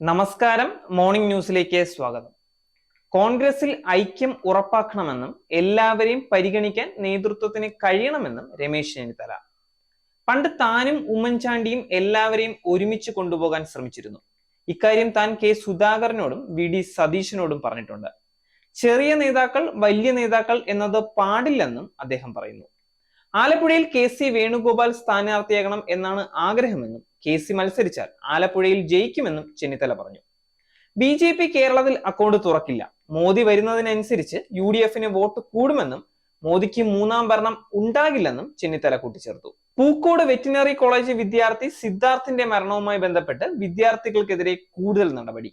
നമസ്കാരം, മോർണിംഗ് ന്യൂസിലേക്ക് സ്വാഗതം. കോൺഗ്രസിൽ ഐക്യം ഉറപ്പാക്കണമെന്നും എല്ലാവരെയും പരിഗണിക്കാൻ നേതൃത്വത്തിന് കഴിയണമെന്നും രമേശ് ചെന്നിത്തല. പണ്ട് താനും ഉമ്മൻചാണ്ടിയും എല്ലാവരെയും ഒരുമിച്ച് കൊണ്ടുപോകാൻ ശ്രമിച്ചിരുന്നു. ഇക്കാര്യം താൻ കെ സുധാകരനോടും VD സതീശനോടും പറഞ്ഞിട്ടുണ്ട്. ചെറിയ നേതാക്കൾ വലിയ നേതാക്കൾ എന്നത് പാടില്ലെന്നും അദ്ദേഹം പറയുന്നു. ആലപ്പുഴയിൽ KC വേണുഗോപാൽ സ്ഥാനാർത്ഥിയാകണം എന്നാണ് ആഗ്രഹമെന്നും KC മത്സരിച്ചാൽ ആലപ്പുഴയിൽ ജയിക്കുമെന്നും ചെന്നിത്തല പറഞ്ഞു. BJP കേരളത്തിൽ അക്കൗണ്ട് തുറക്കില്ല. മോദി വരുന്നതിനനുസരിച്ച് UDFന് വോട്ട് കൂടുമെന്നും മോദിക്ക് മൂന്നാം ഭരണം ഉണ്ടാകില്ലെന്നും ചെന്നിത്തല കൂട്ടിച്ചേർത്തു. പൂക്കോട് വെറ്റിനറി കോളേജ് വിദ്യാർത്ഥി സിദ്ധാർത്ഥിന്റെ മരണവുമായി ബന്ധപ്പെട്ട് വിദ്യാർത്ഥികൾക്കെതിരെ കൂടുതൽ നടപടി.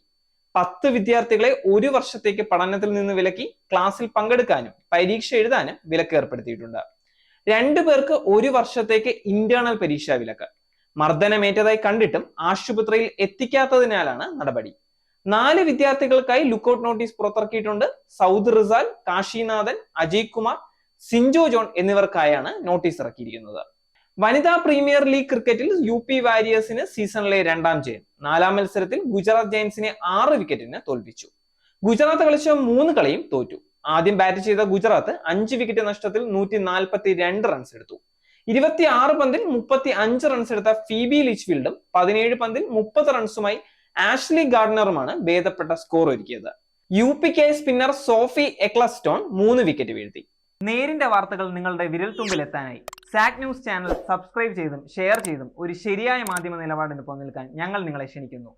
10 വിദ്യാർത്ഥികളെ 1 വർഷത്തേക്ക് പഠനത്തിൽ നിന്ന് വിലക്കി. ക്ലാസ്സിൽ പങ്കെടുക്കാനും പരീക്ഷ എഴുതാനും വിലക്ക് ഏർപ്പെടുത്തിയിട്ടുണ്ട്. 2 പേർക്ക് 1 വർഷത്തേക്ക് ഇന്റേണൽ പരീക്ഷാ വിലക്ക്. മർദ്ദനമേറ്റതായി കണ്ടിട്ടും ആശുപത്രിയിൽ എത്തിക്കാത്തതിനാലാണ് നടപടി. 4 വിദ്യാർത്ഥികൾക്കായി ലുക്കൌട്ട് നോട്ടീസ് പുറത്തിറക്കിയിട്ടുണ്ട്. സൗദ് റിസാൽ, കാശിനാഥൻ, അജയ് കുമാർ, സിൻജോ ജോൺ എന്നിവർക്കായാണ് നോട്ടീസ് ഇറക്കിയിരിക്കുന്നത്. വനിതാ പ്രീമിയർ ലീഗ് ക്രിക്കറ്റിൽ UP വാരിയേഴ്സിന് സീസണിലെ 2ാം ജയം. 4ാം മത്സരത്തിൽ ഗുജറാത്ത് ജയൻസിനെ 6 വിക്കറ്റിന് തോൽപ്പിച്ചു. ഗുജറാത്ത് കളിച്ച 3 കളിയും തോറ്റു. ആദ്യം ബാറ്റ് ചെയ്ത ഗുജറാത്ത് 5 വിക്കറ്റ് നഷ്ടത്തിൽ 142 റൺസ് എടുത്തു. 26 പന്തിൽ 35 റൺസ് എടുത്ത ഫീബി ലിച്ച്ഫീൽഡും 17 പന്തിൽ 30 റൺസുമായി ആഷ്ലി ഗാർഡനറുമാണ് ഭേദപ്പെട്ട സ്കോർ ഒരുക്കിയത്. UPK സ്പിന്നർ സോഫി എക്ലസ്റ്റോൺ 3 വിക്കറ്റ് വീഴ്ത്തി. നേരിന്റെ വാർത്തകൾ നിങ്ങളുടെ വിരൽത്തുമ്പിൽ എത്താനായി സാക് ന്യൂസ് ചാനൽ സബ്സ്ക്രൈബ് ചെയ്തും ഷെയർ ചെയ്തും ഒരു ശരിയായ മാധ്യമ നിലപാടിന് പോകാൻ ഞങ്ങൾ നിങ്ങളെ ക്ഷണിക്കുന്നു.